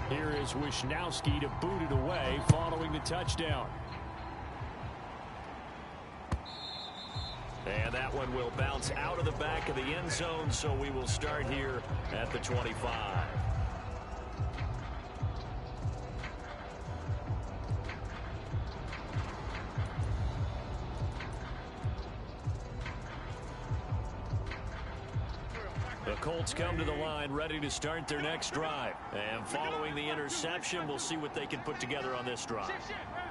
Here is Wisnowski to boot it away following the touchdown. And that one will bounce out of the back of the end zone, so we will start here at the 25. The Colts come to the line ready to start their next drive. And following the interception, we'll see what they can put together on this drive.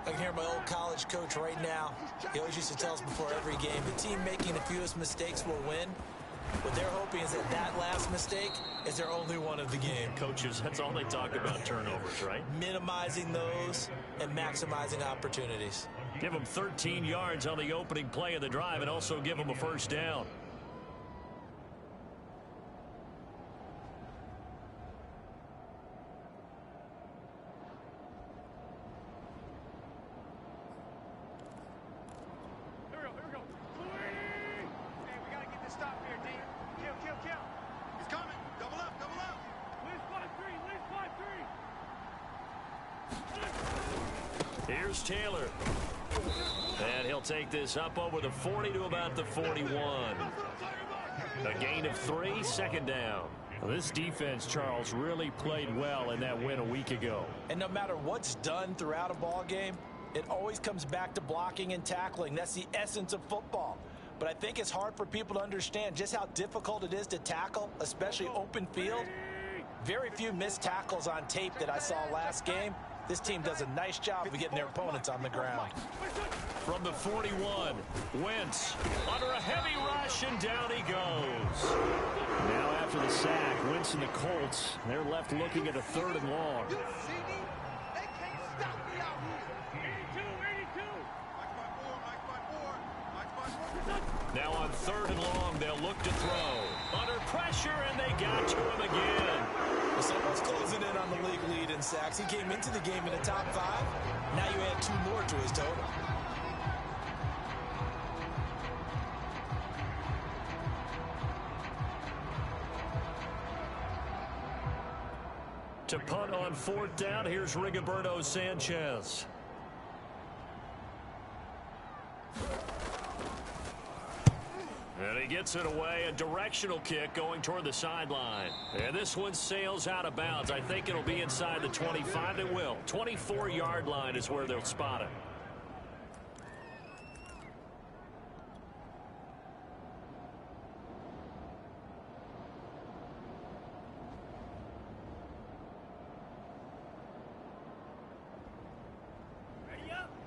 I can hear my old college coach right now. He always used to tell us before every game, the team making the fewest mistakes will win. What they're hoping is that that last mistake is their only one of the game. Coaches, that's all they talk about, turnovers, right? Minimizing those and maximizing opportunities. Give them 13 yards on the opening play of the drive and also give them a first down. Here's Taylor. And he'll take this up over the 40 to about the 41. A gain of 3, second down. Well, this defense, Charles, really played well in that win a week ago. And no matter what's done throughout a ball game, it always comes back to blocking and tackling. That's the essence of football. But I think it's hard for people to understand just how difficult it is to tackle, especially open field. Very few missed tackles on tape that I saw last game. This team does a nice job of getting their opponents on the ground. From the 41, Wentz under a heavy rush, and down he goes. Now after the sack, Wentz and the Colts, they're left looking at a 3rd and long. Now on 3rd and long, they'll look to throw. Under pressure, and they got to him again. Well, someone's closing in on the league lead in sacks. He came into the game in the top 5. Now you add 2 more to his total. To punt on 4th down, here's Rigoberto Sanchez. And he gets it away, a directional kick going toward the sideline. And this one sails out of bounds. I think it'll be inside the 25. It will. 24-yard line is where they'll spot it.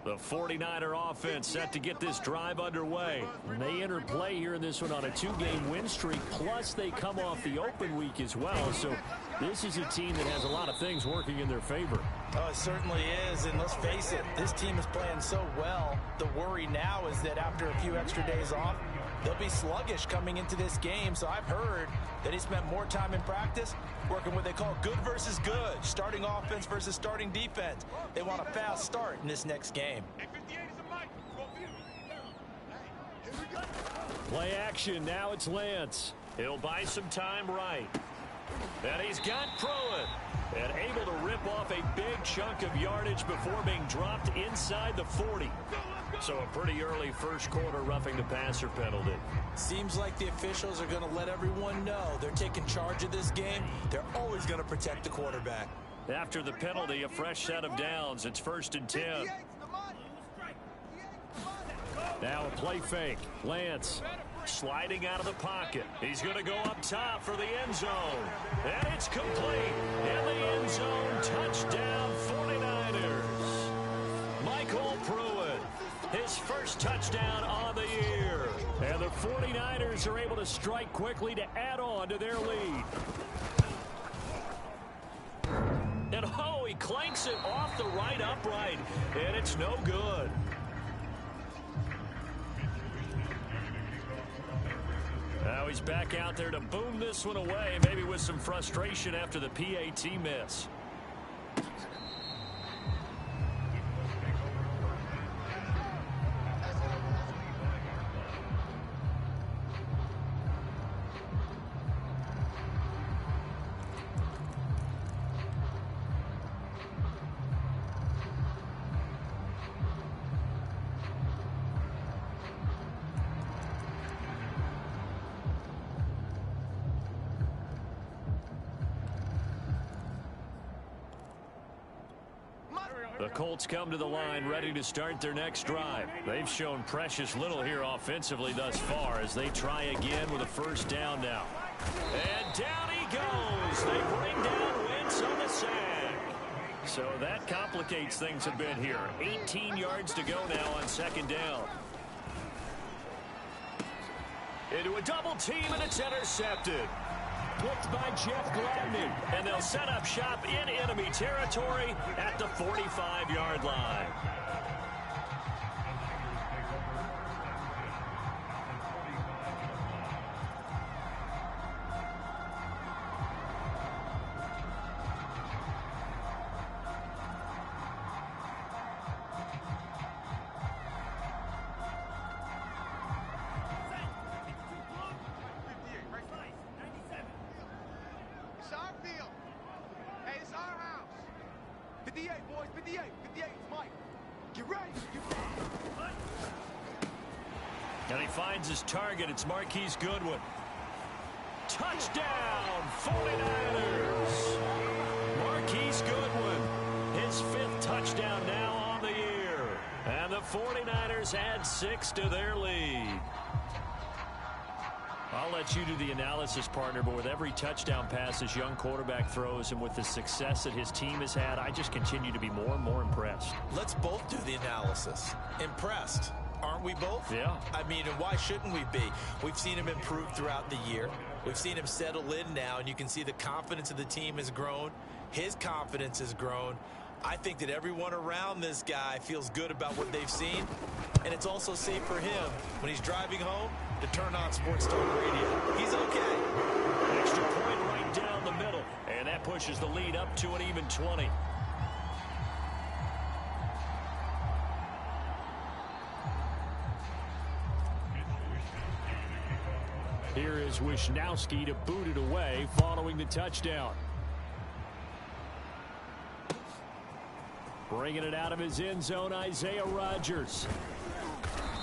The 49er offense set to get this drive underway. And they enter play here in this one on a 2-game win streak, plus they come off the open week as well. So this is a team that has a lot of things working in their favor. Oh, it certainly is, and let's face it, this team is playing so well. The worry now is that after a few extra days off, they'll be sluggish coming into this game. So I've heard that he spent more time in practice working what they call good versus good, starting offense versus starting defense. They want a fast start in this next game. Play action, now it's Lance. He'll buy some time right. And he's got Pruitt. And able to rip off a big chunk of yardage before being dropped inside the 40. So a pretty early first quarter roughing the passer penalty. Seems like the officials are going to let everyone know they're taking charge of this game. They're always going to protect the quarterback. After the penalty, a fresh set of downs. It's 1st and 10. Now a play fake. Lance sliding out of the pocket. He's going to go up top for the end zone. And it's complete. In the end zone, touchdown 49ers. Michael Pruitt, his first touchdown on the year. And the 49ers are able to strike quickly to add on to their lead. And oh, he clanks it off the right upright. And it's no good. Now he's back out there to boom this one away, maybe with some frustration after the PAT miss. The Colts come to the line ready to start their next drive. They've shown precious little here offensively thus far as they try again with a first down now. And down he goes. They bring down Wentz on the sack. So that complicates things a bit here. 18 yards to go now on second down. Into a double team, and it's intercepted. Picked by Jeff Gladney. And they'll set up shop in enemy territory at the 45-yard line. And he finds his target. It's Marquise Goodwin. Touchdown, 49ers. Marquise Goodwin, his 5th touchdown now on the year. And the 49ers add 6 to their lead. I'll let you do the analysis, partner, but with every touchdown pass this young quarterback throws and with the success that his team has had, I just continue to be more and more impressed. Let's both do the analysis. Impressed. Aren't we both? Yeah. I mean, and why shouldn't we be? We've seen him improve throughout the year. We've seen him settle in now, and you can see the confidence of the team has grown. His confidence has grown. I think that everyone around this guy feels good about what they've seen, and it's also safe for him when he's driving home to turn on Sports Talk Radio. He's okay. Extra point right down the middle, and that pushes the lead up to an even 20. Here is Wishnowski to boot it away following the touchdown. Bringing it out of his end zone, Isaiah Rodgers.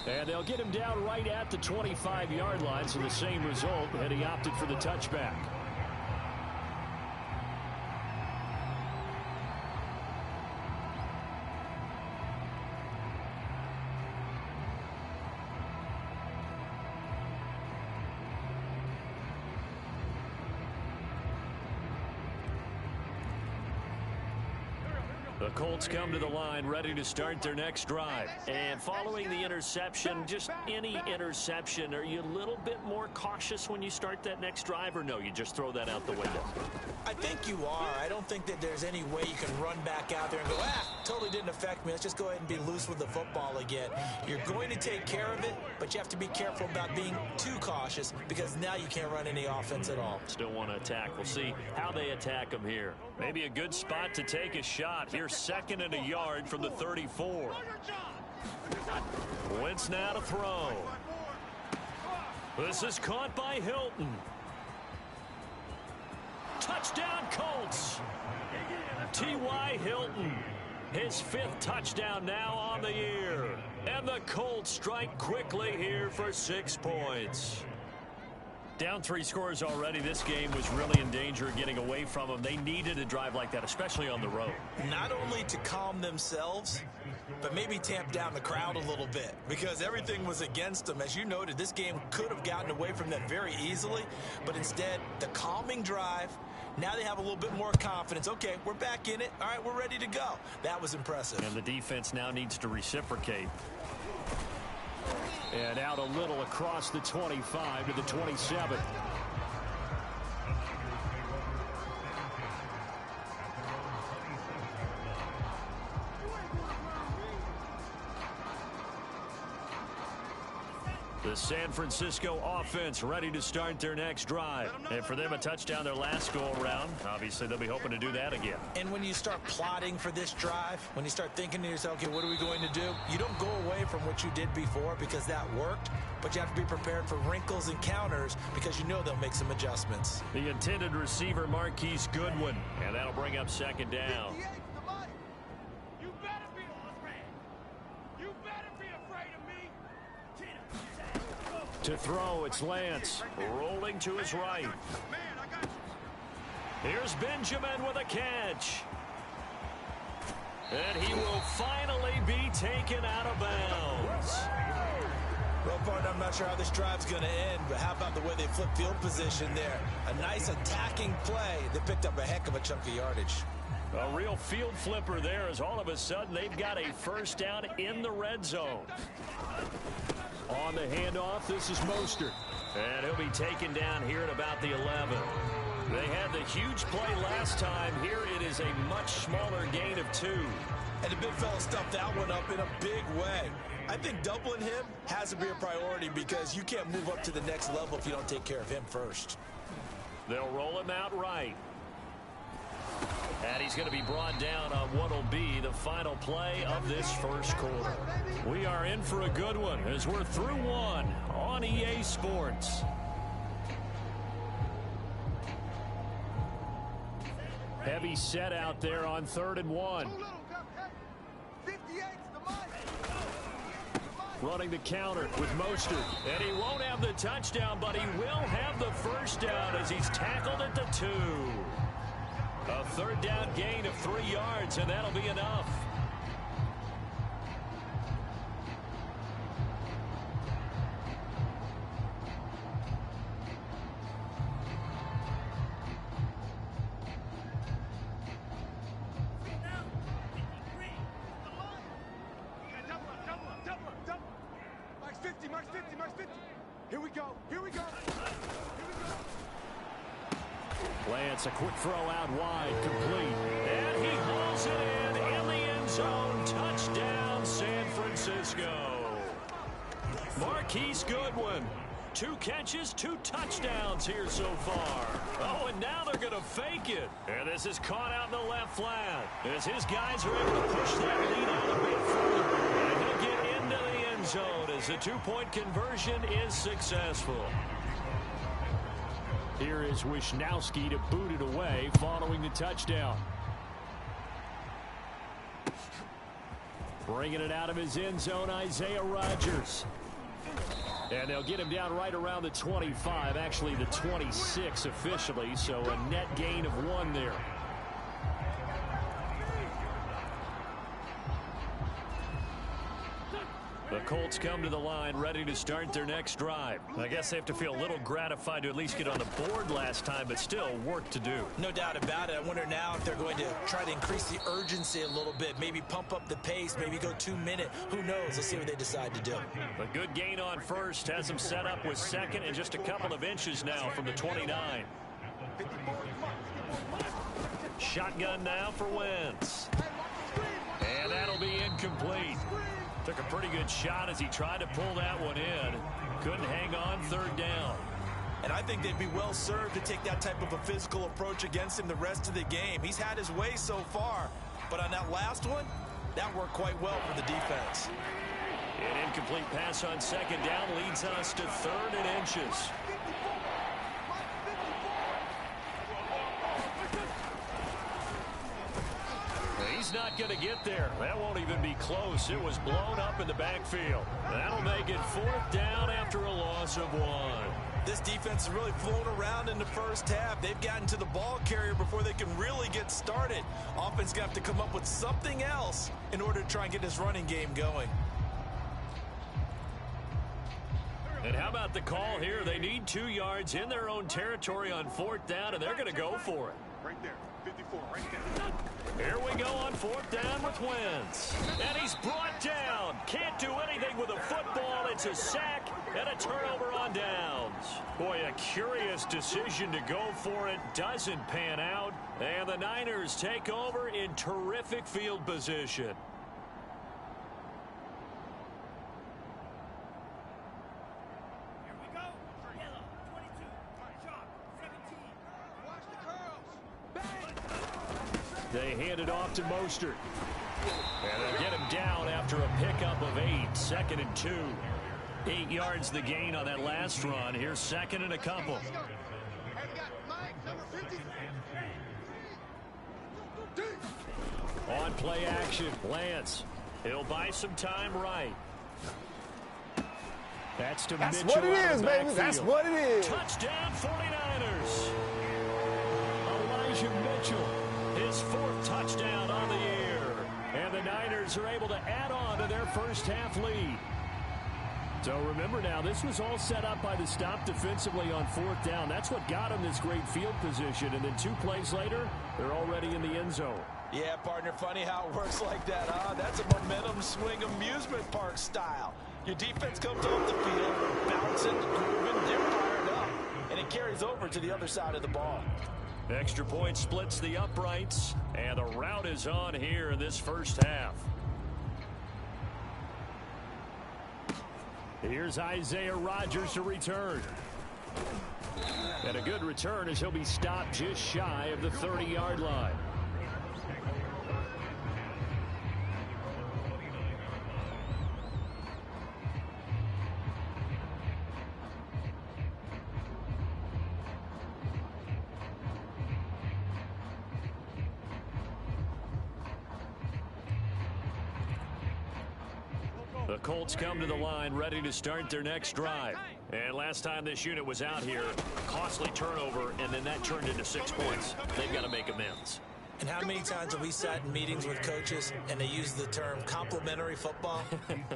And they'll get him down right at the 25-yard line, so the same result, and he opted for the touchback. The Colts come to the line ready to start their next drive. And following the interception, just any interception, are you a little bit more cautious when you start that next drive, or no, you just throw that out the window? I think you are. I don't think that there's any way you can run back out there and go, totally didn't affect me. Let's just go ahead and be loose with the football again. You're going to take care of it, but you have to be careful about being too cautious because now you can't run any offense at all. Still want to attack. We'll see how they attack him here. Maybe a good spot to take a shot. Here's 2nd and a yard from the 34. Wentz now to throw. This is caught by Hilton. Touchdown Colts. T.Y. Hilton, his 5th touchdown now on the year. And the Colts strike quickly here for 6 points. Down 3 scores already. This game was really in danger of getting away from them. They needed a drive like that, especially on the road. Not only to calm themselves, but maybe tamp down the crowd a little bit because everything was against them. As you noted, this game could have gotten away from them very easily, but instead, the calming drive, now they have a little bit more confidence. Okay, we're back in it. All right, we're ready to go. That was impressive. And the defense now needs to reciprocate. And out a little across the 25 to the 27. The San Francisco offense ready to start their next drive. And for them, a touchdown their last go-around. Obviously, they'll be hoping to do that again. And when you start plotting for this drive, when you start thinking to yourself, okay, what are we going to do? You don't go away from what you did before because that worked, but you have to be prepared for wrinkles and counters because you know they'll make some adjustments. The intended receiver, Marquise Goodwin, and that'll bring up 2nd down. To throw, it's Lance, rolling to his right. Here's Benjamin with a catch. And he will finally be taken out of bounds. Well, partner, I'm not sure how this drive's going to end, but how about the way they flip field position there? A nice attacking play. They picked up a heck of a chunk of yardage. A real field flipper there, as all of a sudden they've got a first down in the red zone. On the handoff, this is Mostert. And he'll be taken down here at about the 11. They had the huge play last time. Here it is a much smaller gain of 2. And the big fella stuffed that one up in a big way. I think doubling him has to be a priority because you can't move up to the next level if you don't take care of him first. They'll roll him out right. And he's going to be brought down on what will be the final play of this first quarter. We are in for a good one as we're through one on EA Sports. Heavy set out there on 3rd and 1. Running the counter with Mostert. And he won't have the touchdown, but he will have the first down as he's tackled at the 2. A 3rd down gain of 3 yards, and that'll be enough. Here we go. Lance, a quick throw out wide, complete. And he hauls it in the end zone. Touchdown, San Francisco. Marquise Goodwin. 2 catches, 2 touchdowns here so far. Oh, and now they're going to fake it. And this is caught out in the left flat. As his guys are able to push that lead out a bit further. And he'll get into the end zone as the 2-point conversion is successful. Here is Wisnowski to boot it away following the touchdown. Bringing it out of his end zone, Isaiah Rodgers. And they'll get him down right around the 25, actually the 26 officially, so a net gain of 1 there. The Colts come to the line ready to start their next drive. I guess they have to feel a little gratified to at least get on the board last time, but still work to do. No doubt about it. I wonder now if they're going to try to increase the urgency a little bit, maybe pump up the pace, maybe go 2-minute. Who knows? Let's see what they decide to do. A good gain on first has them set up with second and just a couple of inches now from the 29. Shotgun now for Wentz. And that'll be incomplete. Took a pretty good shot as he tried to pull that one in. Couldn't hang on 3rd down. And I think they'd be well served to take that type of a physical approach against him the rest of the game. He's had his way so far. But on that last one, that worked quite well for the defense. An incomplete pass on 2nd down leads us to 3rd and inches. He's not going to get there. That won't even be close. It was blown up in the backfield. That'll make it 4th down after a loss of 1. This defense has really flown around in the first half. They've gotten to the ball carrier before they can really get started. Offense going to have to come up with something else in order to try and get this running game going. And how about the call here? They need 2 yards in their own territory on 4th down, and they're going to go for it. Right there. 54, right there. Here we go on 4th down with Wentz. And he's brought down. Can't do anything with a football. It's a sack and a turnover on downs. Boy, a curious decision to go for it. Doesn't pan out. And the Niners take over in terrific field position. They hand it off to Mostert. And they'll get him down after a pickup of 8. 2nd and 2. 8 yards the gain on that last run. Here's 2nd and a couple. On play action, Lance. He'll buy some time right. That's to Mitchell. That's what it is, baby. That's what it is. Touchdown 49ers. Elijah Mitchell. His 4th touchdown on the year. And the Niners are able to add on to their first half lead. So remember now, this was all set up by the stop defensively on 4th down. That's what got them this great field position. And then 2 plays later, they're already in the end zone. Yeah, partner, funny how it works like that, huh? That's a momentum swing amusement park style. Your defense comes off the field, bouncing, grooving, they're fired up. And it carries over to the other side of the ball. Extra point splits the uprights, and the route is on here in this first half. Here's Isaiah Rodgers to return. And a good return as he'll be stopped just shy of the 30-yard line. The Colts come to the line ready to start their next drive. And last time this unit was out here, costly turnover, and then that turned into 6 points. They've got to make amends. And how many times have we sat in meetings with coaches and they use the term complementary football?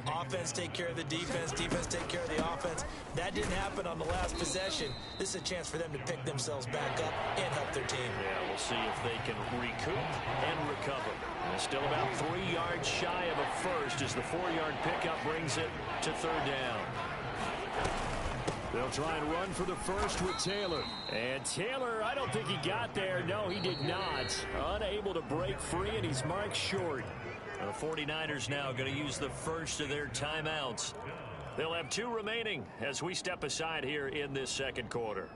Offense take care of the defense, defense take care of the offense. That didn't happen on the last possession. This is a chance for them to pick themselves back up and help their team. Yeah, we'll see if they can recoup and recover. They're still about 3 yards shy of a first as the 4-yard pickup brings it to 3rd down. They'll try and run for the first with Taylor. And Taylor, I don't think he got there. No, he did not. Unable to break free, and he's marked short. The 49ers now going to use the first of their timeouts. They'll have 2 remaining as we step aside here in this second quarter.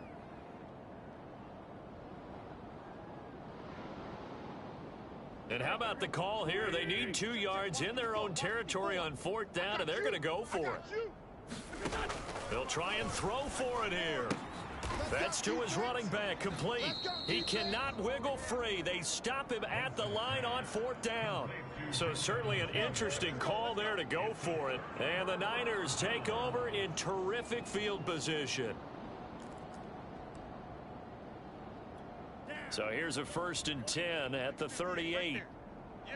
And how about the call here? They need 2 yards in their own territory on 4th down, and they're going to go for it. They'll try and throw for it here. That's to his running back, complete. He cannot wiggle free. They stop him at the line on 4th down. So certainly an interesting call there to go for it. And the Niners take over in terrific field position. So here's a 1st and 10 at the 38. Yeah,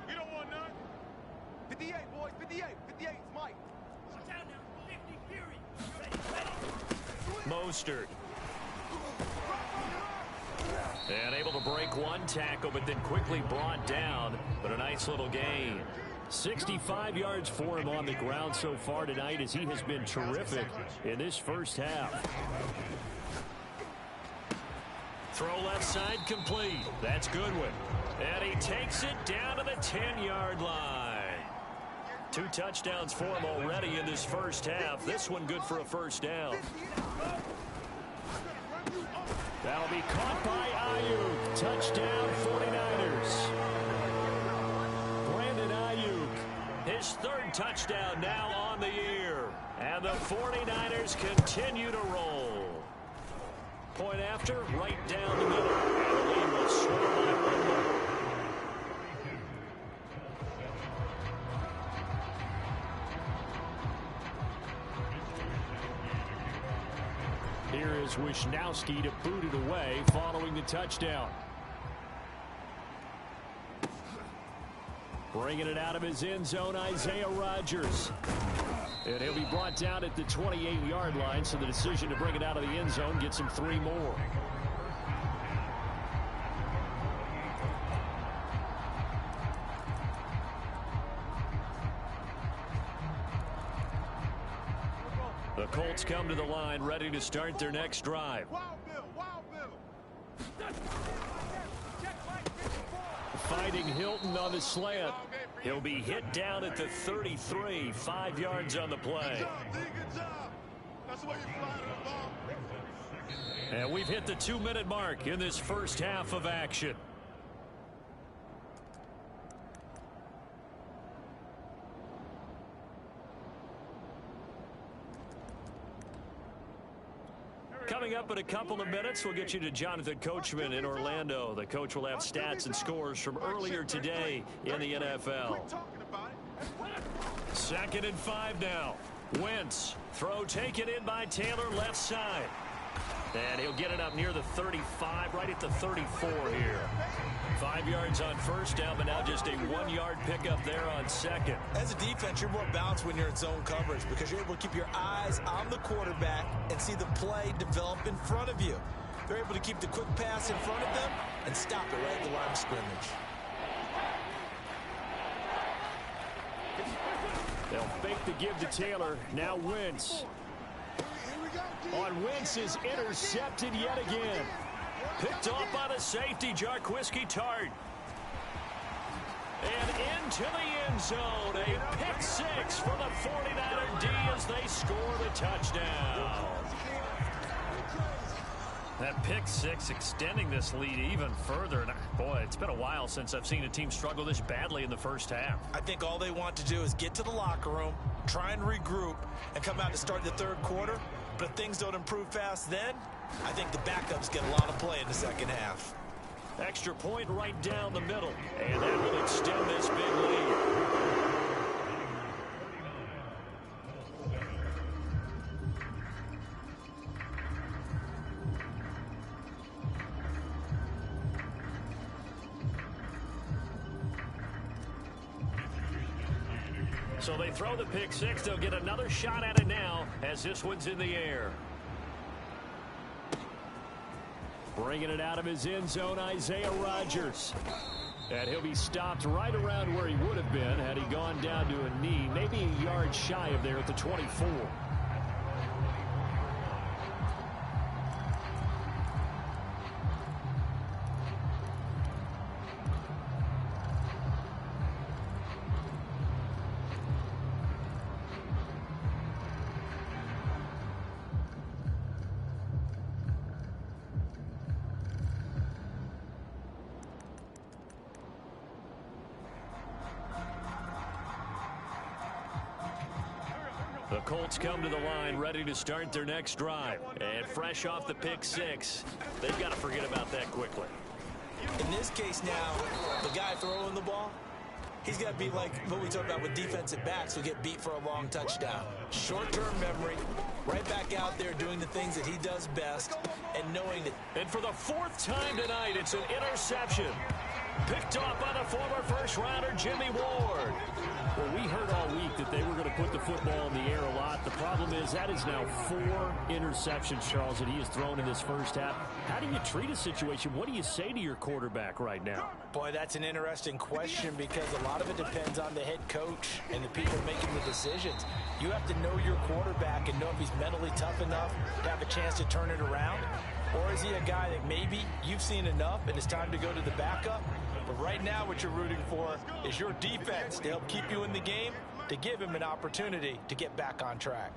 you don't want none. 58, boys, 58. 58 is Mike. Mostert. And able to break one tackle, but then quickly brought down. But a nice little gain. 65 yards for him on the ground so far tonight as he has been terrific in this first half. Throw left side complete. That's Goodwin. And he takes it down to the 10-yard line. 2 touchdowns for him already in this first half. This one good for a first down. That'll be caught by Ayuk. Touchdown 49ers. Brandon Ayuk, his 3rd touchdown now on the year. And the 49ers continue to roll. Point after, right down the middle. And the lead will swing by 1 more. Here is Wisnowski to boot it away following the touchdown. Bringing it out of his end zone, Isaiah Rodgers. And he'll be brought down at the 28-yard line, so the decision to bring it out of the end zone gets him 3 more. The Colts come to the line ready to start their next drive. Fighting Hilton on the slant. He'll be hit down at the 33, 5 yards on the play. And we've hit the 2-minute mark in this first half of action. Coming up in a couple of minutes, we'll get you to Jonathan Coachman in Orlando. The coach will have stats and scores from earlier today in the NFL. 2nd and 5 now. Wentz. Throw taken in by Taylor, left side. And he'll get it up near the 35, right at the 34 here. 5 yards on first down, but now just a 1-yard pickup there on second. As a defense, you're more balanced when you're in zone coverage because you're able to keep your eyes on the quarterback and see the play develop in front of you. They're able to keep the quick pass in front of them and stop it right at the line of scrimmage. They'll fake the give to Taylor. Now Wentz. On Wentz is intercepted yet again. Picked off by the safety, Jarquiski Tart. And into the end zone. A pick six for the 49er D as they score the touchdown. That pick six extending this lead even further. And boy, it's been a while since I've seen a team struggle this badly in the first half. I think all they want to do is get to the locker room, try and regroup, and come out to start the third quarter. But if things don't improve fast then, I think the backups get a lot of play in the second half. Extra point right down the middle. And that will extend this big lead. So they throw the pick six. They'll get another shot at it now as this one's in the air. Bringing it out of his end zone, Isaiah Rodgers. And he'll be stopped right around where he would have been had he gone down to a knee, maybe a yard shy of there at the 24. The Colts come to the line ready to start their next drive. And fresh off the pick six, they've got to forget about that quickly. In this case now, the guy throwing the ball, he's got to be like what we talked about with defensive backs who get beat for a long touchdown. Short-term memory, right back out there doing the things that he does best and knowing that. And for the fourth time tonight, it's an interception. Picked off by the former first-rounder Jimmy Ward. Well, we heard all week that they were going to put the football in the air a lot. The problem is that is now 4 interceptions, Charles, that he has thrown in this first half. How do you treat a situation? What do you say to your quarterback right now? Boy, that's an interesting question because a lot of it depends on the head coach and the people making the decisions. You have to know your quarterback and know if he's mentally tough enough to have a chance to turn it around. Or is he a guy that maybe you've seen enough and it's time to go to the backup? But right now what you're rooting for is your defense to help keep you in the game, to give him an opportunity to get back on track.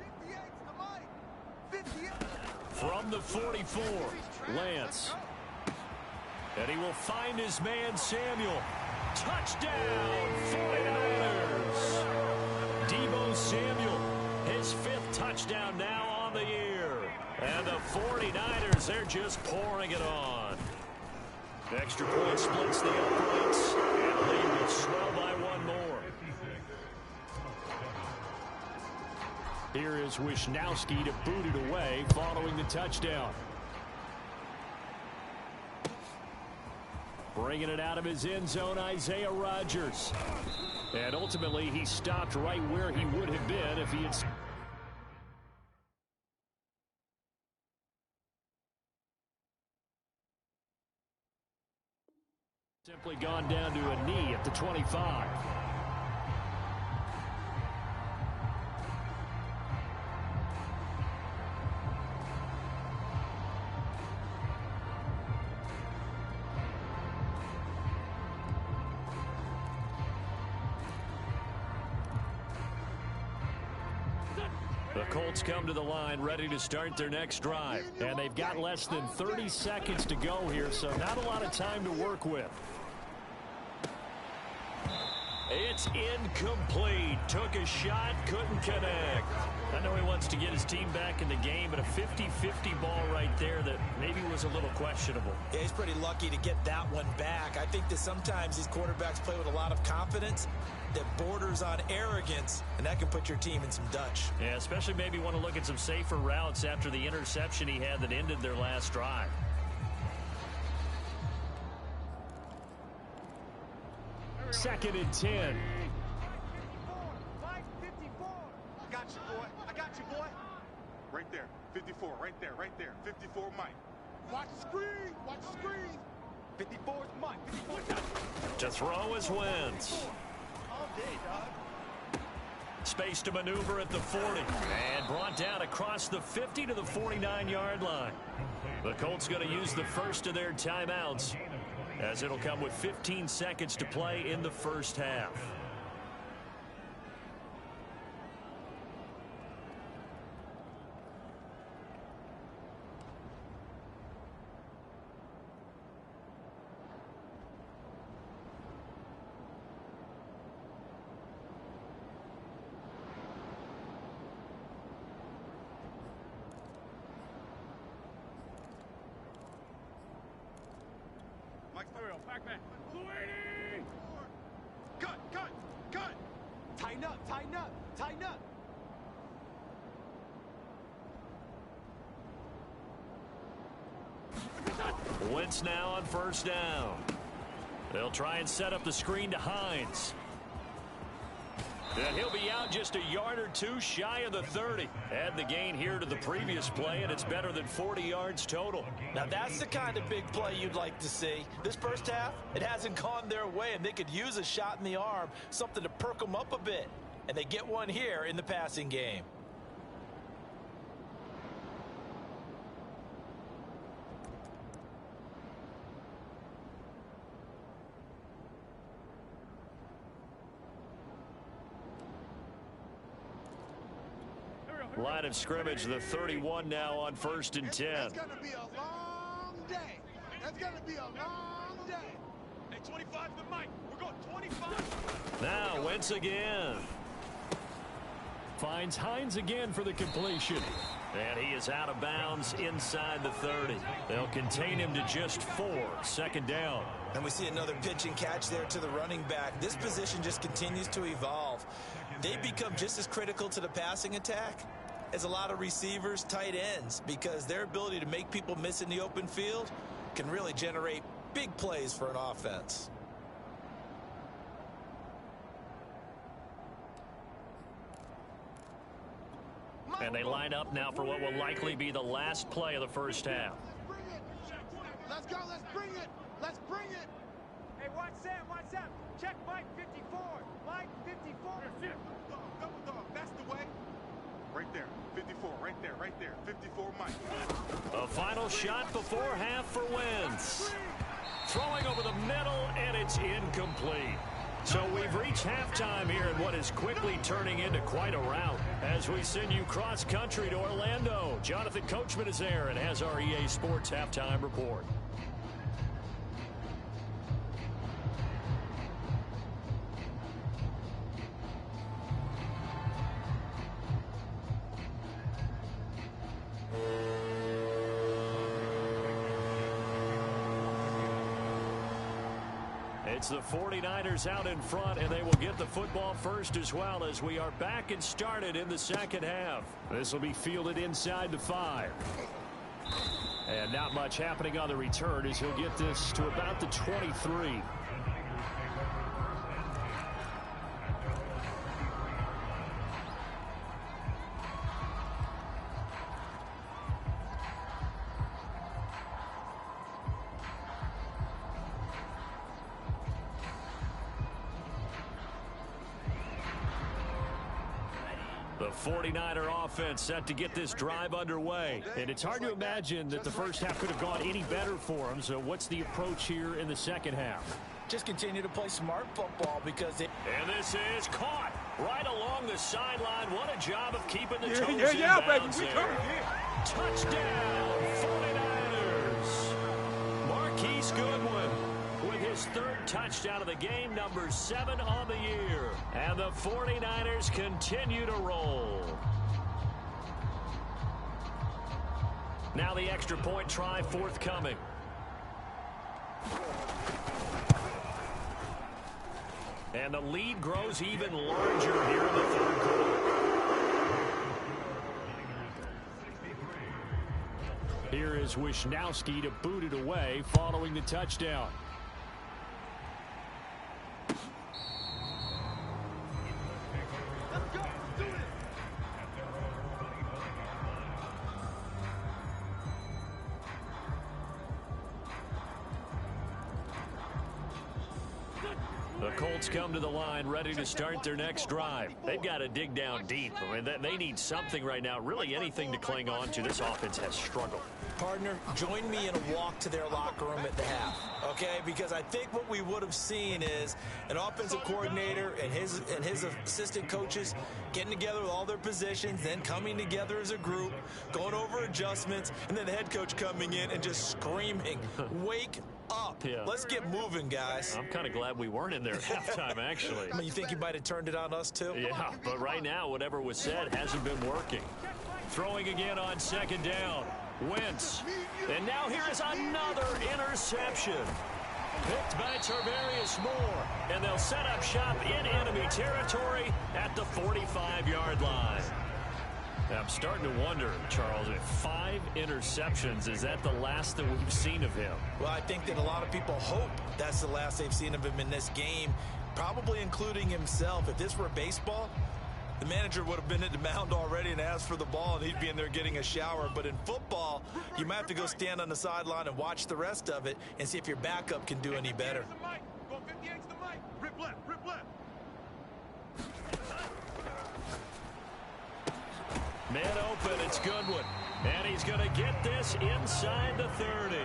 From the 44, Lance. And he will find his man Samuel. Touchdown, 49ers. Deebo Samuel, his 5th touchdown now on the year. And the 49ers, they're just pouring it on. Extra point splits the uprights, and the lead will swell by 1 more. Here is Wisnowski to boot it away following the touchdown. Bringing it out of his end zone, Isaiah Rodgers. And ultimately, he stopped right where he would have been if he had... simply gone down to a knee at the 25. The Colts come to the line ready to start their next drive. And they've got less than 30 seconds to go here, so not a lot of time to work with. It's incomplete. Took a shot, couldn't connect. I know he wants to get his team back in the game, but a 50-50 ball right there that maybe was a little questionable. Yeah, he's pretty lucky to get that one back. I think that sometimes these quarterbacks play with a lot of confidence that borders on arrogance, and that can put your team in some Dutch. Yeah, especially maybe want to look at some safer routes after the interception he had that ended their last drive. Second and 10. 54. Mike, 54. I got you, boy. I got you, boy. Right there. 54. Right there. Right there. 54, Mike. Watch the screen. Watch the screen. 54 is Mike. 54. To throw is Wentz. All day, dog. Space to maneuver at the 40. And brought down across the 50 to the 49-yard line. The Colts going to use the first of their timeouts, as it'll come with 15 seconds to play in the first half. Mike Stereo, back man. Fluini! Cut, cut, cut! Tighten up, tighten up, tighten up! Wentz now on first down. They'll try and set up the screen to Hines. And he'll be out just a yard or two shy of the 30. Add the gain here to the previous play, and it's better than 40 yards total. Now that's the kind of big play you'd like to see. This first half, it hasn't gone their way, and they could use a shot in the arm, something to perk them up a bit. And they get one here in the passing game. Line of scrimmage, the 31 now on first and 10. It's going to be a long day. That's going to be a long day. Hey, 25 to the mic. We're going 25. Now Wentz again. Finds Hines again for the completion. And he is out of bounds inside the 30. They'll contain him to just 4. Second down. And we see another pitch and catch there to the running back. This position just continues to evolve. They become just as critical to the passing attack as a lot of receivers, tight ends, because their ability to make people miss in the open field can really generate big plays for an offense. And they line up now for what will likely be the last play of the first half. Let's go. Let's bring it. Let's bring it. Hey, watch Sam. Watch Sam. Check Mike 54. Mike 54. Double dog. That's the way. Right there. 54. Right there. Right there. 54 Mike. A final shot before half for Wentz. Throwing over the middle, and it's incomplete. So we've reached halftime here in what is quickly turning into quite a rout. As we send you cross-country to Orlando, Jonathan Coachman is there and has our EA Sports Halftime Report. It's the 49ers out in front, and they will get the football first as well, as we are back and started in the second half. This will be fielded inside the 5. And not much happening on the return as he'll get this to about the 23. The 49er offense set to get this drive underway. And it's hard to imagine that the first half could have gone any better for them. So what's the approach here in the second half? Just continue to play smart football because it... And this is caught right along the sideline. What a job of keeping the toes baby. inbounds We there. coming here. Touchdown, 49ers. Marquise Goodwin with his his third touchdown of the game, number 7 on the year. And the 49ers continue to roll. Now the extra point try forthcoming. And the lead grows even larger here in the third quarter. Here is Wishnowsky to boot it away following the touchdown. The Colts come to the line ready to start their next drive. They've got to dig down deep. I mean, they need something right now, really anything to cling on to. This offense has struggled. Partner, join me in a walk to their locker room at the half, okay? Because I think what we would have seen is an offensive coordinator and his assistant coaches getting together with all their positions, then coming together as a group, going over adjustments, and then the head coach coming in and just screaming, wake up. Yeah. Let's get moving, guys. I'm kind of glad we weren't in there at halftime, actually. I mean, you think he might have turned it on us, too? Yeah, but right now, whatever was said hasn't been working. Throwing again on second down. Wentz. And now here is another interception. Picked by Tarvarius Moore. And they'll set up shop in enemy territory at the 45-yard line. I'm starting to wonder, Charles, if 5 interceptions, is that the last that we've seen of him? Well, I think that a lot of people hope that's the last they've seen of him in this game, probably including himself. If this were baseball, the manager would have been at the mound already and asked for the ball, and he'd be in there getting a shower. But in football, you might have to go stand on the sideline and watch the rest of it and see if your backup can do any better. Go 58 to the mic. Rip left, rip left. Man open, it's Goodwin. And he's going to get this inside the 30.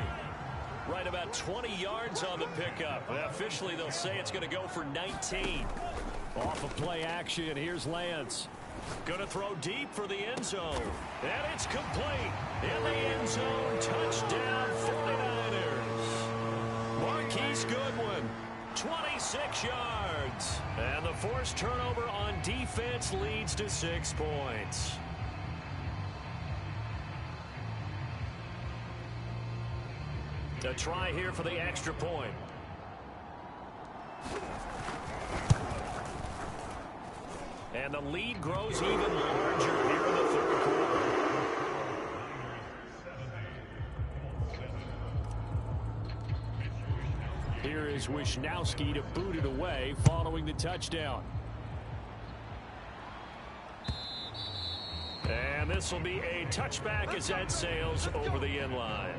Right about 20 yards on the pickup. Officially, they'll say it's going to go for 19. Off of play action, here's Lance. Going to throw deep for the end zone. And it's complete. In the end zone, touchdown 49ers. Marquise Goodwin, 26 yards. And the forced turnover on defense leads to 6 points. A try here for the extra point. And the lead grows even larger here in the third quarter. Here is Wishnowsky to boot it away following the touchdown. And this will be a touchback as that sails over the end line.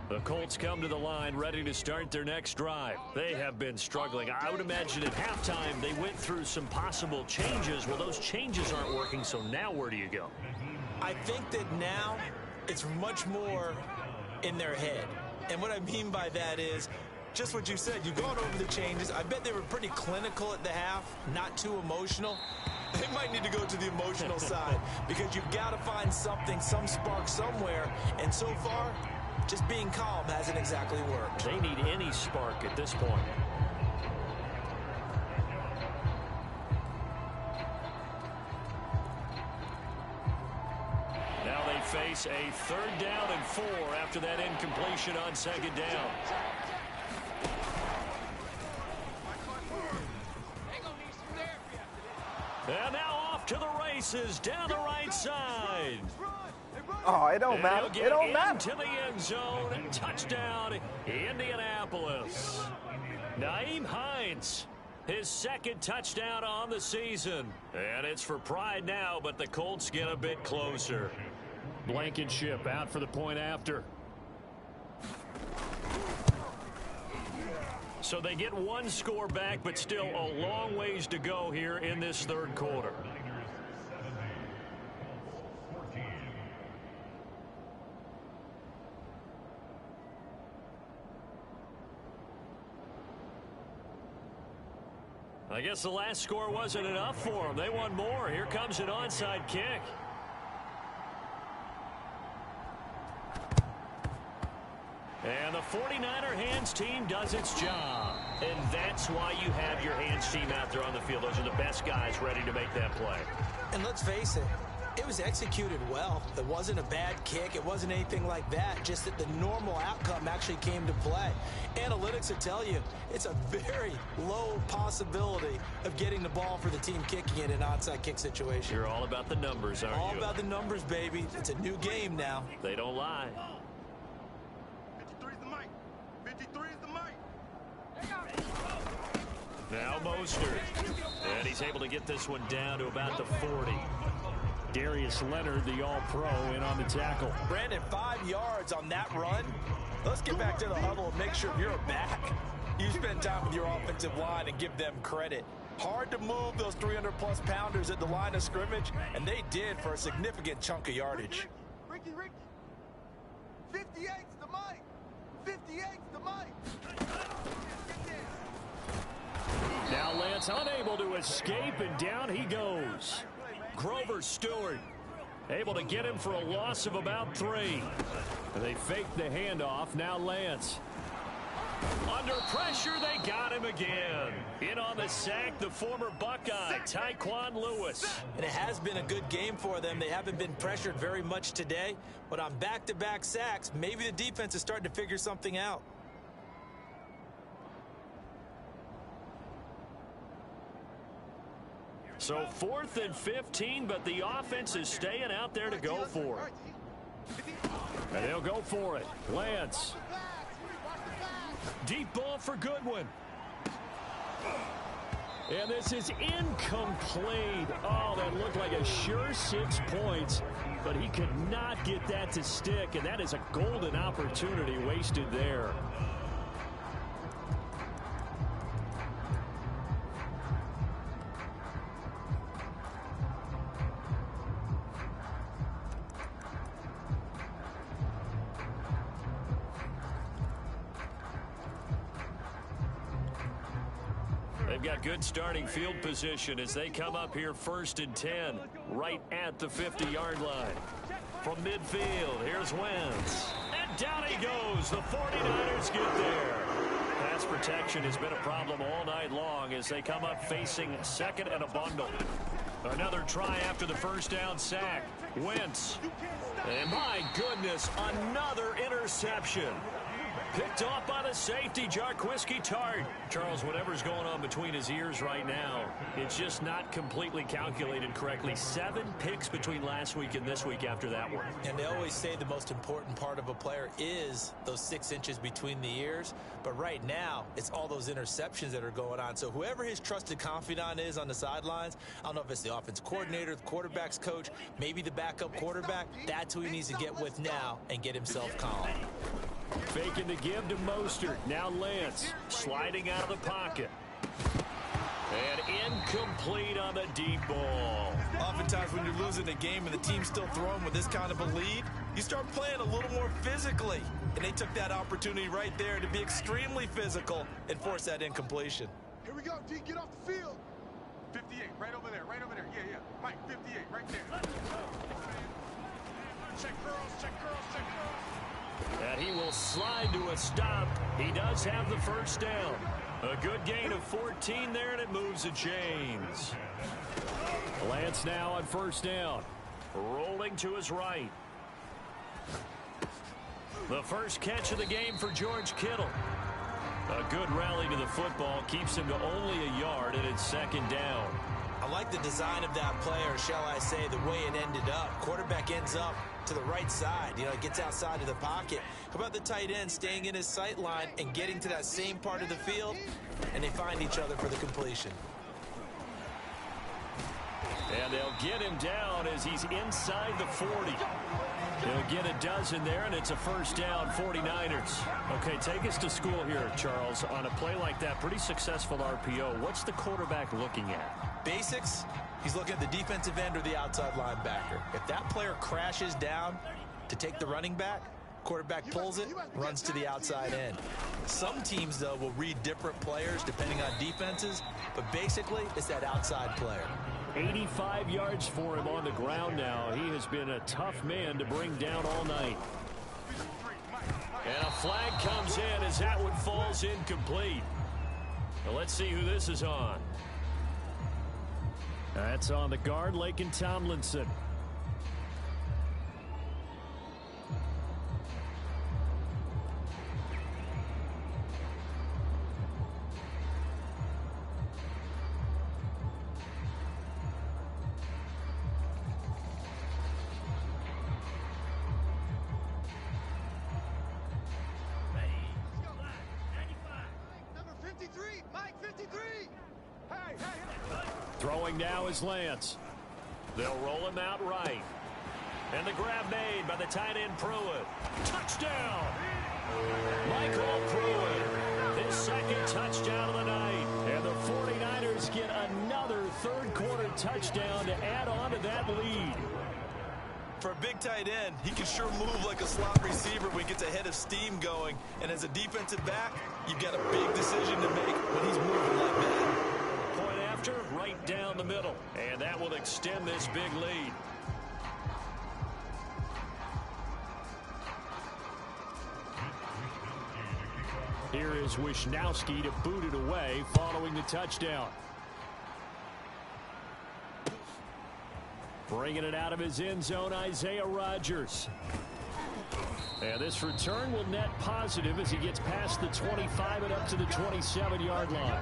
The Colts come to the line ready to start their next drive. They have been struggling. I would imagine at halftime they went through some possible changes. Well, those changes aren't working, so now where do you go? I think that now it's much more in their head. And what I mean by that is just what you said. You've gone over the changes. I bet they were pretty clinical at the half, not too emotional. They might need to go to the emotional side because you've got to find something, some spark somewhere. And so far, just being calm hasn't exactly worked. They need any spark at this point. Now they face a 3rd down and 4 after that incompletion on 2nd down. And now off to the races down the right side. Oh, it don't matter. It don't matter. To the end zone. Touchdown, Indianapolis. Nyheim Hines, his 2nd touchdown on the season. And it's for pride now, but the Colts get a bit closer. Blankenship out for the point after. So they get 1 score back, but still a long ways to go here in this 3rd quarter. I guess the last score wasn't enough for them. They want more. Here comes an onside kick. And the 49er hands team does its job. And that's why you have your hands team out there on the field. Those are the best guys ready to make that play. And let's face it, it was executed well. It wasn't a bad kick. It wasn't anything like that. Just that the normal outcome actually came to play. Analytics will tell you it's a very low possibility of getting the ball for the team kicking in an onside kick situation. You're all about the numbers, aren't you? All about the numbers, baby. It's a new game now. They don't lie. 53's the mic. 53's the mic. Now Mostert. And he's able to get this one down to about the 40. Darius Leonard, the all-pro, in on the tackle. Brandon, 5 yards on that run. Let's get back to the huddle and make sure you're back. You spend time with your offensive line and give them credit. Hard to move those 300-plus pounders at the line of scrimmage, and they did for a significant chunk of yardage. Ricky. 58's the mic. 58's the mic. Now Lance unable to escape, and down he goes. Grover Stewart able to get him for a loss of about 3. And they fake the handoff. Now Lance. Under pressure, they got him again. In on the sack, the former Buckeye, Tyquan Lewis. And it has been a good game for them. They haven't been pressured very much today. But on back-to-back sacks, maybe the defense is starting to figure something out. So 4th and 15, but the offense is staying out there to go for it. And they'll go for it. Lance. Deep ball for Goodwin. And this is incomplete. Oh, that looked like a sure 6 points, but he could not get that to stick, and that is a golden opportunity wasted there. They've got good starting field position as they come up here 1st and 10, right at the 50-yard line. From midfield, here's Wentz. And down he goes. The 49ers get there. Pass protection has been a problem all night long as they come up facing 2nd and a bundle. Another try after the first down sack. Wentz. And my goodness, another interception. Picked off by the safety, Jarquiski Tart. Charles, whatever's going on between his ears right now, it's just not completely calculated correctly. 7 picks between last week and this week after that one. And they always say the most important part of a player is those 6 inches between the ears. But right now, it's all those interceptions that are going on. So whoever his trusted confidant is on the sidelines, I don't know if it's the offense coordinator, the quarterback's coach, maybe the backup quarterback, that's who he needs to get with now and get himself calm. Faking the give to Mostert. Now Lance sliding out of the pocket. And incomplete on the deep ball. Oftentimes when you're losing a game and the team's still throwing with this kind of a lead, you start playing a little more physically. And they took that opportunity right there to be extremely physical and force that incompletion. Here we go, D, get off the field. 58, right over there. Yeah. Mike, 58, right there. Check girls. And he will slide to a stop. He does have the first down. A good gain of 14 there, and it moves the chains. Lance now on first down. Rolling to his right. The first catch of the game for George Kittle. A good rally to the football keeps him to only a yard, and it's 2nd down. I like the design of that play, or shall I say the way it ended up. Quarterback ends up to the right side. You know, it gets outside of the pocket. How about the tight end staying in his sight line and getting to that same part of the field, and they find each other for the completion. And they'll get him down as he's inside the 40. He'll get a dozen there, and it's a first down, 49ers. Okay, take us to school here, Charles. On a play like that, pretty successful RPO. What's the quarterback looking at? Basics, he's looking at the defensive end or the outside linebacker. If that player crashes down to take the running back, Quarterback pulls it, runs to the outside end. Some teams, though, will read different players depending on defenses, but basically it's that outside player. 85 yards for him on the ground now. He has been a tough man to bring down all night. And a flag comes in as that one falls incomplete. Now let's see who this is on. That's on the guard, Laken Tomlinson. Throwing now is Lance. They'll roll him out right. And the grab made by the tight end Pruitt. Touchdown! Michael Pruitt, his second touchdown of the night. And the 49ers get another third-quarter touchdown to add on to that lead. For a big tight end, he can sure move like a slot receiver when he gets a head of steam going. And as a defensive back, you've got a big decision to make when he's moving like that. Point after, right down the middle. And that will extend this big lead. Here is Wisnowski to boot it away following the touchdown. Bringing it out of his end zone, Isaiah Rodgers. And this return will net positive as he gets past the 25 and up to the 27-yard line.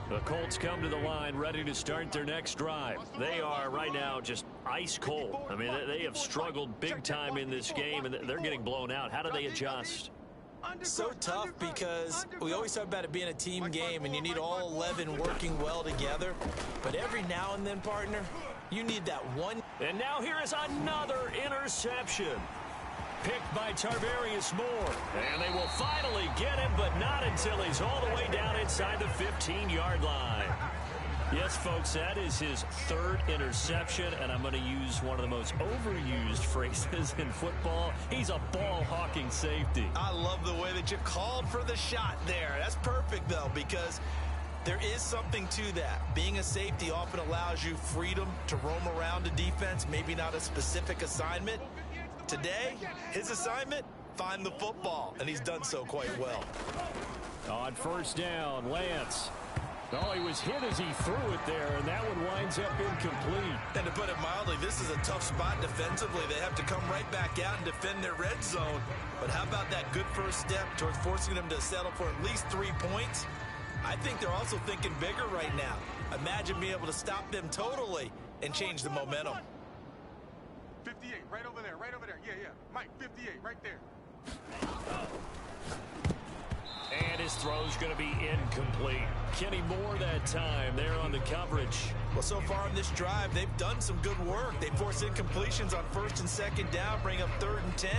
The Colts come to the line ready to start their next drive. They are right now just ice cold. I mean, they have struggled big time in this game, and they're getting blown out. How do they adjust? So tough because we always talk about it being a team game, and you need all 11 working well together. But every now and then, partner, you need that one. And now here is another interception. Picked by Tarvarius Moore. And they will finally get him, but not until he's all the way down inside the 15-yard line. Yes, folks, that is his third interception, and I'm going to use one of the most overused phrases in football. He's a ball-hawking safety. I love the way that you called for the shot there. That's perfect, though, because there is something to that. Being a safety often allows you freedom to roam around a defense, maybe not a specific assignment. Today, his assignment, find the football, and he's done so quite well. On first down, Lance. Oh, he was hit as he threw it there, and that one winds up incomplete. And to put it mildly, this is a tough spot defensively. They have to come right back out and defend their red zone. But how about that good first step towards forcing them to settle for at least 3 points? I think they're also thinking bigger right now. Imagine being able to stop them totally and change the momentum. 58, right over there, right over there. Yeah, Mike, 58, right there. And his throw's going to be incomplete. Kenny Moore that time there on the coverage. Well, so far in this drive, they've done some good work. They force incompletions on first and second down, bring up 3rd and 10.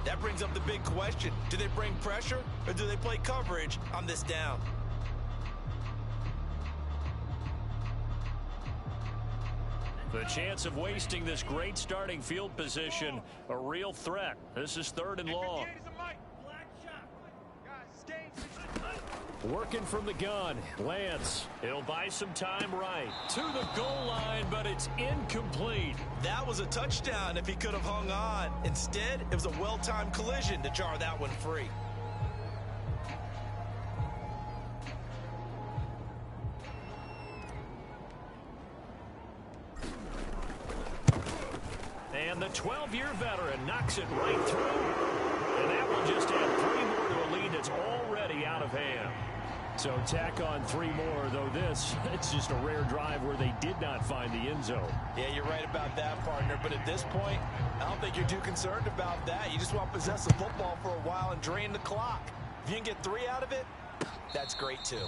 That brings up the big question. Do they bring pressure or do they play coverage on this down? The chance of wasting this great starting field position, a real threat. This is 3rd and long. Working from the gun, Lance. He'll buy some time right to the goal line, but it's incomplete. That was a touchdown if he could have hung on. Instead, it was a well-timed collision to jar that one free. And the 12-year veteran knocks it right through. And that will just add 3 more to a lead that's already out of hand. So tack on 3 more, though it's just a rare drive where they did not find the end zone. Yeah, you're right about that, partner. But at this point, I don't think you're too concerned about that. You just want to possess the football for a while and drain the clock. If you can get 3 out of it, that's great, too.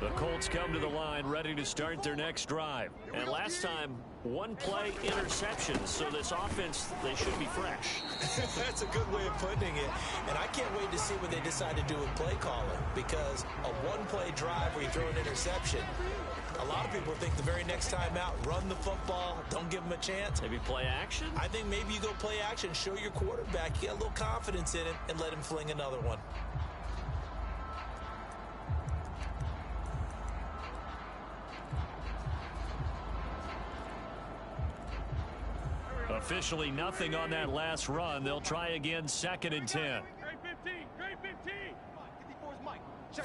The Colts come to the line ready to start their next drive. And last time, one play interception. So this offense, they should be fresh. That's a good way of putting it. And I can't wait to see what they decide to do with play calling. Because a one-play drive where you throw an interception, a lot of people think the very next time out, run the football, don't give them a chance. Maybe play action? I think maybe you go play action, show your quarterback, you get a little confidence in him, and let him fling another one. Officially nothing on that last run. They'll try again, 2nd and 10. Grade 15, grade 15. 54's Mike. Check.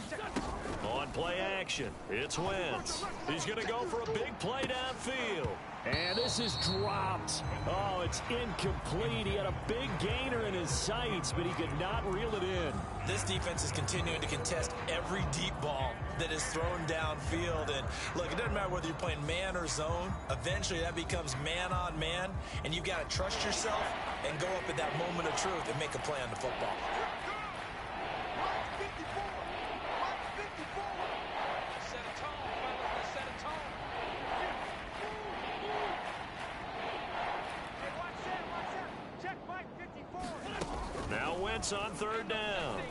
On play action, it's Wentz. He's going to go for a big play downfield. And this is dropped. Oh, it's incomplete. He had a big gainer in his sights, but he could not reel it in. This defense is continuing to contest every deep ball that is thrown downfield. And look, it doesn't matter whether you're playing man or zone. Eventually, that becomes man on man, and you've got to trust yourself and go up at that moment of truth and make a play on the football. Now Wentz on 3rd down.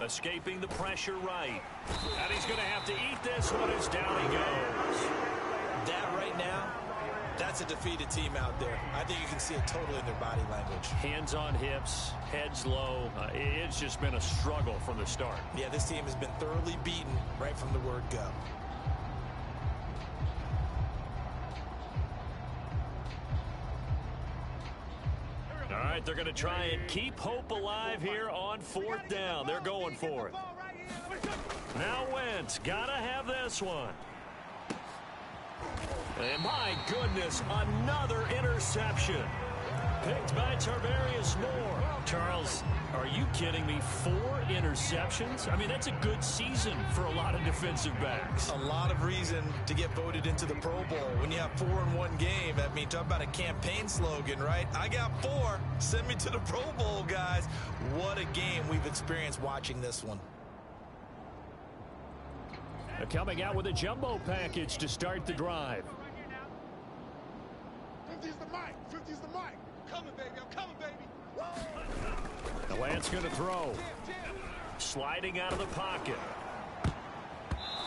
Escaping the pressure right. And he's going to have to eat this one as down he goes. That right now, that's a defeated team out there. I think you can see it totally in their body language. Hands on hips, heads low. It's just been a struggle from the start. Yeah, this team has been thoroughly beaten right from the word go. All right, they're going to try and keep hope alive here on 4th down. They're going for it. Now Wentz, got to have this one. And my goodness, another interception. Picked by Tarvarius Moore. Charles, are you kidding me? 4 interceptions? I mean, that's a good season for a lot of defensive backs. A lot of reason to get voted into the Pro Bowl. When you have 4 in one game, I mean, talk about a campaign slogan, right? I got 4. Send me to the Pro Bowl, guys. What a game we've experienced watching this one. Coming out with a jumbo package to start the drive. 50's the mic. 50's the mic. Coming, baby. I'm coming, baby. The Lance going to throw. Sliding out of the pocket.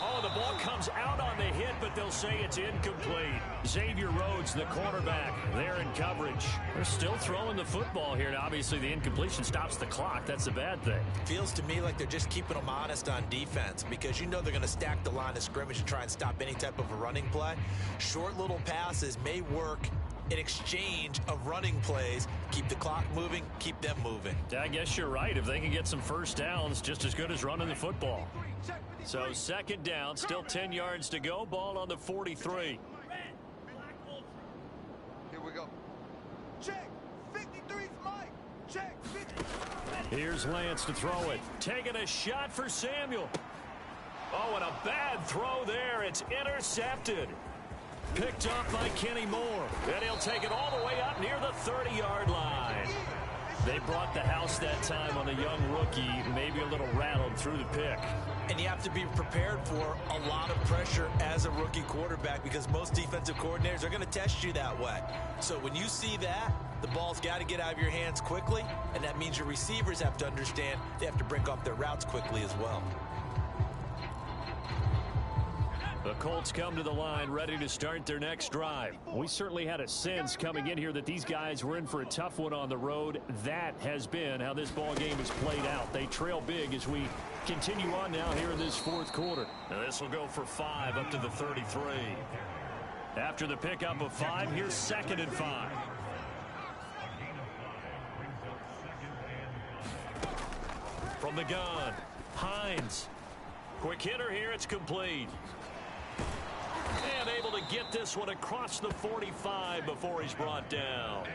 Oh, the ball comes out on the hit, but they'll say it's incomplete. Xavier Rhodes, the cornerback, there in coverage. They're still throwing the football here. Now, obviously, the incompletion stops the clock. That's a bad thing. Feels to me like they're just keeping them honest on defense because you know they're going to stack the line of scrimmage and try and stop any type of a running play. Short little passes may work in exchange of running plays. Keep the clock moving, keep them moving. I guess you're right. If they can get some first downs, just as good as running the football. So 2nd down, still 10 yards to go. Ball on the 43. Here we go. Check. 53's Mike. Check. 50. Here's Lance to throw it. Taking a shot for Samuel. Oh, and a bad throw there. It's intercepted. Picked up by Kenny Moore. And he'll take it all the way up near the 30-yard line. They brought the house that time on the young rookie, maybe a little rattled through the pick. And you have to be prepared for a lot of pressure as a rookie quarterback because most defensive coordinators are going to test you that way. So when you see that, the ball's got to get out of your hands quickly, and that means your receivers have to understand they have to break off their routes quickly as well. The Colts come to the line ready to start their next drive. We certainly had a sense coming in here that these guys were in for a tough one on the road. That has been how this ball game has played out. They trail big as we continue on now here in this 4th quarter. Now this will go for 5 up to the 33. After the pickup of 5, here's 2nd and 5. From the gun, Hines. Quick hitter here, it's complete. And able to get this one across the 45 before he's brought down.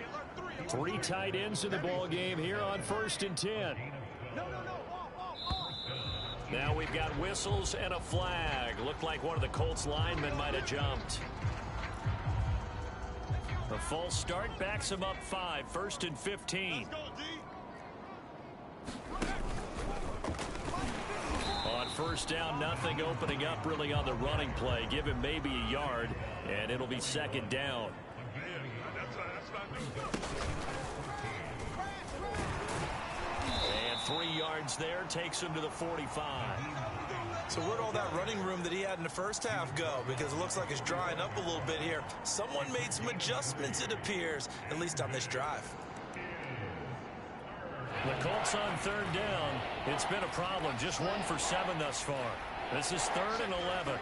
3 tight ends in the ball game here on 1st and 10. Now we've got whistles and a flag. Looked like one of the Colts linemen might have jumped. The false start backs him up 5. 1st and 15. On first down, nothing opening up really on the running play. Give him maybe a yard, and it'll be second down. And 3 yards there takes him to the 45. So where'd all that running room that he had in the first half go? Because it looks like it's drying up a little bit here. Someone made some adjustments, it appears, at least on this drive. The Colts on third down. It's been a problem. Just 1 for 7 thus far. This is 3rd and 11.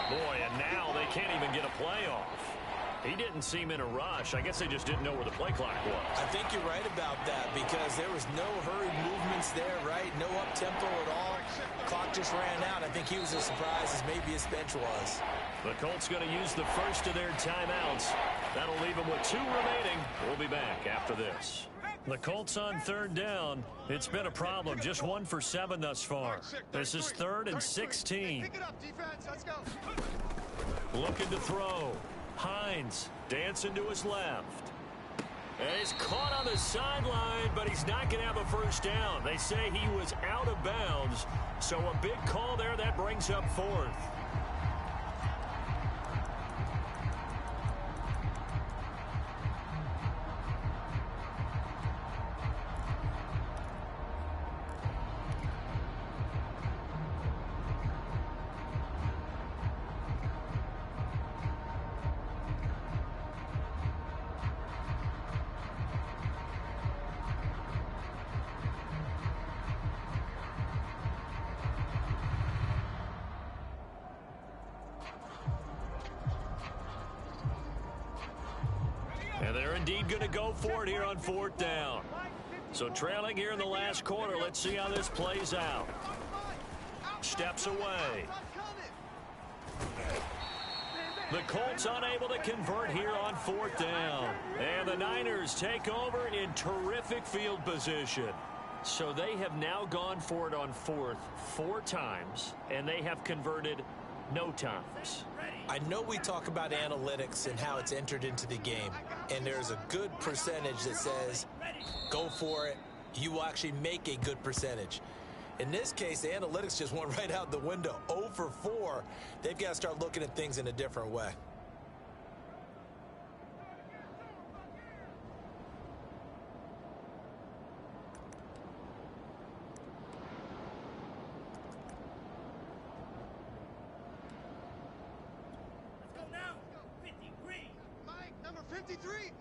Boy, and now they can't even get a play off. He didn't seem in a rush. I guess they just didn't know where the play clock was. I think you're right about that because there was no hurried movements there, right? No up-tempo at all. Clock just ran out. I think he was as surprised as maybe his bench was. The Colts going to use the first of their timeouts. That'll leave them with 2 remaining. We'll be back after this. The Colts on third down. It's been a problem. Just 1 for 7 thus far. This is 3rd and 16. Pick it up, defense. Let's go. Looking to throw. Hines dancing to his left. And he's caught on the sideline, but he's not going to have a first down. They say he was out of bounds. So a big call there. That brings up 4th. And they're indeed going to go for it here on 4th down. So trailing here in the last quarter. Let's see how this plays out. Steps away. The Colts unable to convert here on 4th down. And the Niners take over in terrific field position. So they have now gone for it on 4th 4 times, and they have converted no times. I know we talk about analytics and how it's entered into the game, and there's a good percentage that says go for it. You will actually make a good percentage. In this case, the analytics just went right out the window. 0 for 4. They've got to start looking at things in a different way.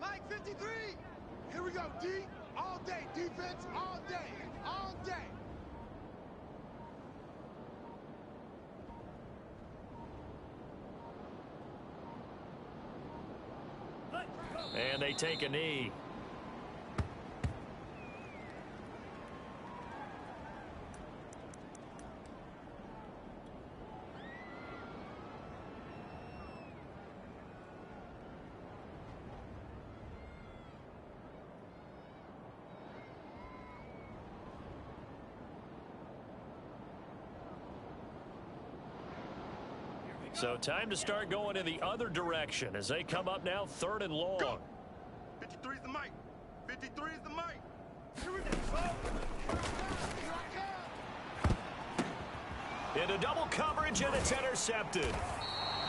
Mike 53. Here we go, D. All day, defense, all day, all day. And they take a knee. So time to start going in the other direction as they come up now 3rd and long. Go. 53 is the mic. 53 is the mic. Here we go. Into double coverage, and it's intercepted.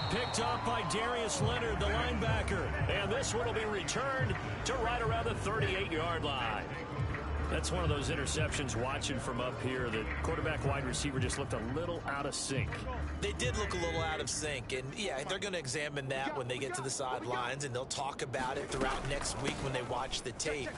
Picked up by Darius Leonard, the linebacker. And this one will be returned to right around the 38-yard line. That's one of those interceptions watching from up here. The quarterback wide receiver just looked a little out of sync. They did look a little out of sync, and yeah, they're going to examine that when they get to the sidelines, and they'll talk about it throughout next week when they watch the tape.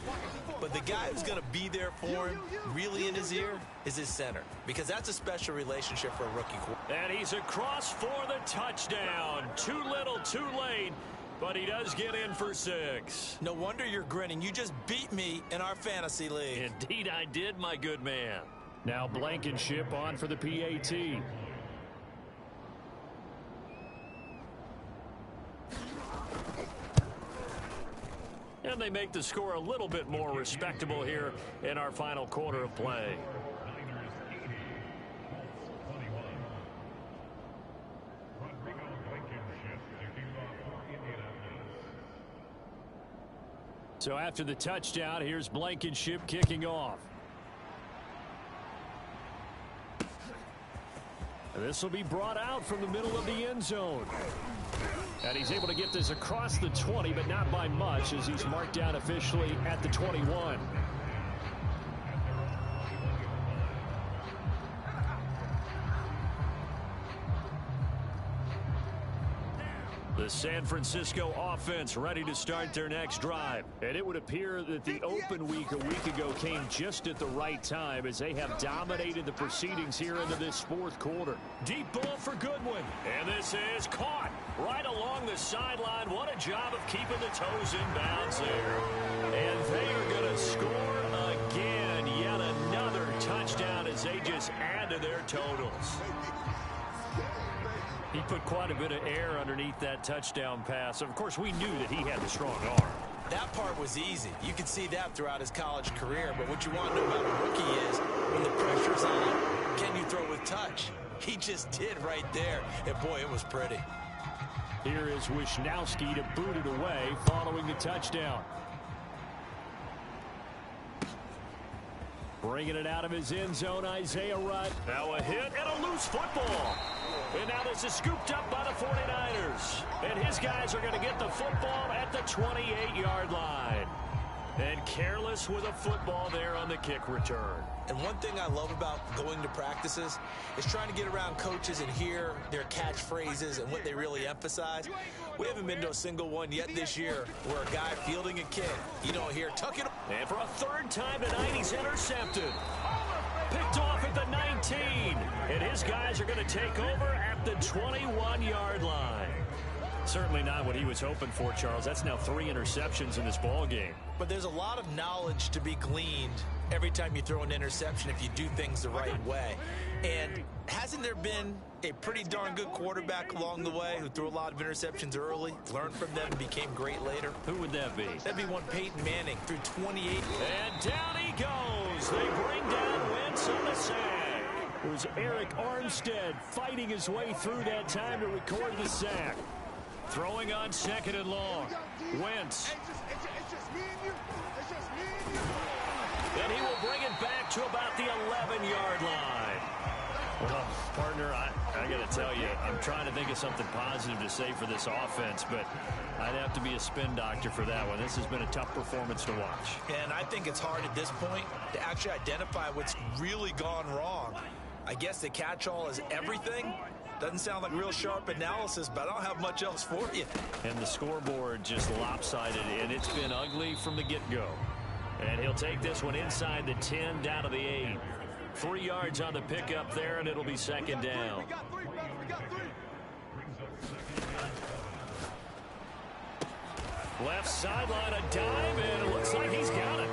But the guy who's going to be there for him, really in his ear, is his center, because that's a special relationship for a rookie quarterback. And he's across for the touchdown. Too little, too late. But he does get in for 6. No wonder you're grinning. You just beat me in our fantasy league. Indeed I did, my good man. Now Blankenship on for the PAT. And they make the score a little bit more respectable here in our final quarter of play. So after the touchdown, here's Blankenship kicking off. This will be brought out from the middle of the end zone. And he's able to get this across the 20, but not by much, as he's marked down officially at the 21. The San Francisco offense ready to start their next drive. And it would appear that the open week a week ago came just at the right time, as they have dominated the proceedings here into this fourth quarter. Deep ball for Goodwin. And this is caught right along the sideline. What a job of keeping the toes in bounds there. And they are going to score again. Yet another touchdown as they just add to their totals. He put quite a bit of air underneath that touchdown pass. Of course, we knew that he had the strong arm. That part was easy. You could see that throughout his college career. But what you want to know about a rookie is when the pressure's on, can you throw with touch? He just did right there. And, boy, it was pretty. Here is Wisnowski to boot it away following the touchdown. Bringing it out of his end zone, Isaiah Rudd. Now a hit and a loose football. And now this is scooped up by the 49ers. And his guys are going to get the football at the 28-yard line. And careless with a football there on the kick return. And one thing I love about going to practices is trying to get around coaches and hear their catchphrases and what they really emphasize. We haven't been to a single one yet this year where a guy fielding a kick, you don't hear tuck it. And for a third time tonight, he's intercepted. Picked off at the 19. And his guys are going to take over at the 21-yard line. Certainly not what he was hoping for, Charles. That's now 3 interceptions in this ball game. But there's a lot of knowledge to be gleaned every time you throw an interception if you do things the right way. And hasn't there been a pretty darn good quarterback along the way who threw a lot of interceptions early, learned from them, and became great later? Who would that be? That'd be one Peyton Manning, threw 28. And down he goes. They bring down Wentz on the sack. It was Eric Armstead fighting his way through that time to record the sack. Throwing on second and long. Wentz. It's just me and you. It's just me and you. And he will bring it back to about the 11-yard line. Well, partner, I got to tell you, I'm trying to think of something positive to say for this offense, but I'd have to be a spin doctor for that one. This has been a tough performance to watch. And I think it's hard at this point to actually identify what's really gone wrong. I guess the catch-all is everything. Doesn't sound like real sharp analysis, but I don't have much else for you. And the scoreboard just lopsided, and it's been ugly from the get-go. And he'll take this one inside the 10, down to the 8. 3 yards on the pickup there, and it'll be second down. We got three, brother. We got three. Left sideline, a dive, and it looks like he's got it.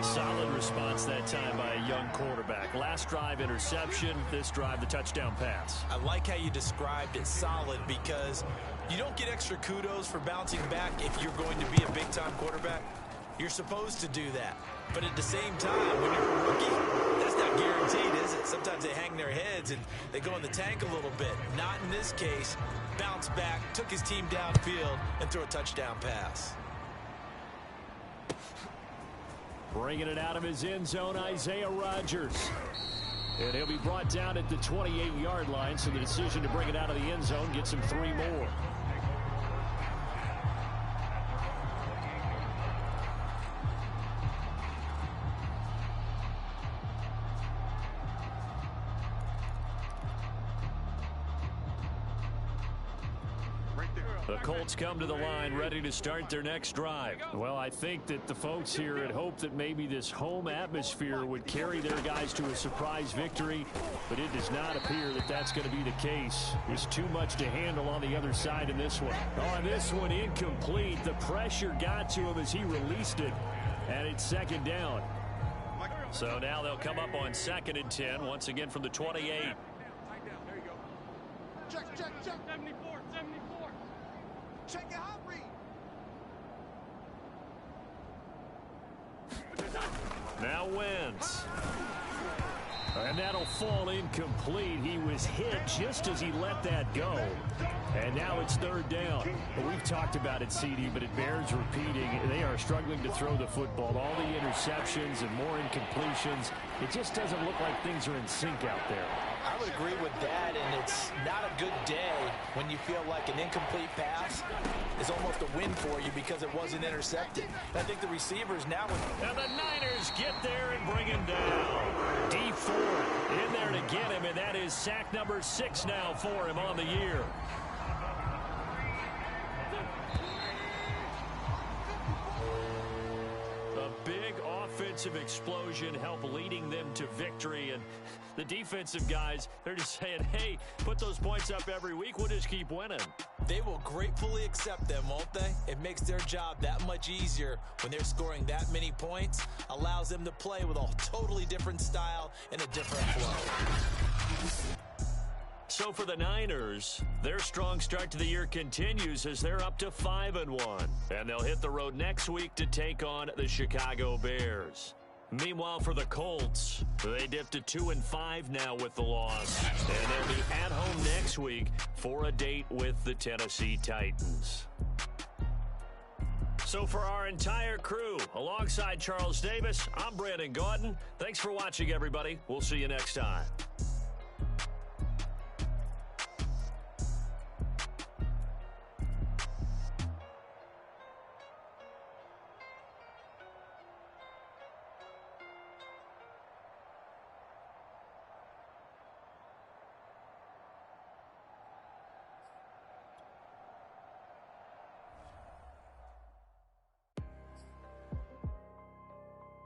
Solid response that time by a young quarterback. Last drive, interception. This drive, the touchdown pass. I like how you described it solid because you don't get extra kudos for bouncing back if you're going to be a big-time quarterback. You're supposed to do that. But at the same time, when you're a rookie, that's not guaranteed, is it? Sometimes they hang their heads and they go in the tank a little bit. Not in this case. Bounced back, took his team downfield, and threw a touchdown pass. Bringing it out of his end zone, Isaiah Rodgers. And he'll be brought down at the 28-yard line, so the decision to bring it out of the end zone gets him 3 more. The Colts come to the line ready to start their next drive. Well, I think that the folks here had hoped that maybe this home atmosphere would carry their guys to a surprise victory, but it does not appear that that's going to be the case. There's too much to handle on the other side in this one. On this one, incomplete. The pressure got to him as he released it, and it's second down. So now they'll come up on 2nd and 10, once again from the 28. There you go. Check. 74. Check it out, Reed. Now Wentz. And that'll fall incomplete. He was hit just as he let that go. And now it's third down. Well, we've talked about it, CD, but it bears repeating. They are struggling to throw the football. All the interceptions and more incompletions. It just doesn't look like things are in sync out there. I would agree with that, and it's not a good day when you feel like an incomplete pass is almost a win for you because it wasn't intercepted. I think the receivers now... And the Niners get there and bring him down. Dee Ford in there to get him, and that is sack number 6 now for him on the year. A big offensive explosion helped leading them to victory, and the defensive guys, they're just saying, hey, put those points up every week, we'll just keep winning. They will gratefully accept them, won't they? It makes their job that much easier when they're scoring that many points, allows them to play with a totally different style and a different flow. So for the Niners, their strong start to the year continues as they're up to 5-1. And they'll hit the road next week to take on the Chicago Bears. Meanwhile, for the Colts, they dipped to 2-5 now with the loss. And they'll be at home next week for a date with the Tennessee Titans. So for our entire crew, alongside Charles Davis, I'm Brandon Gaudin. Thanks for watching, everybody. We'll see you next time.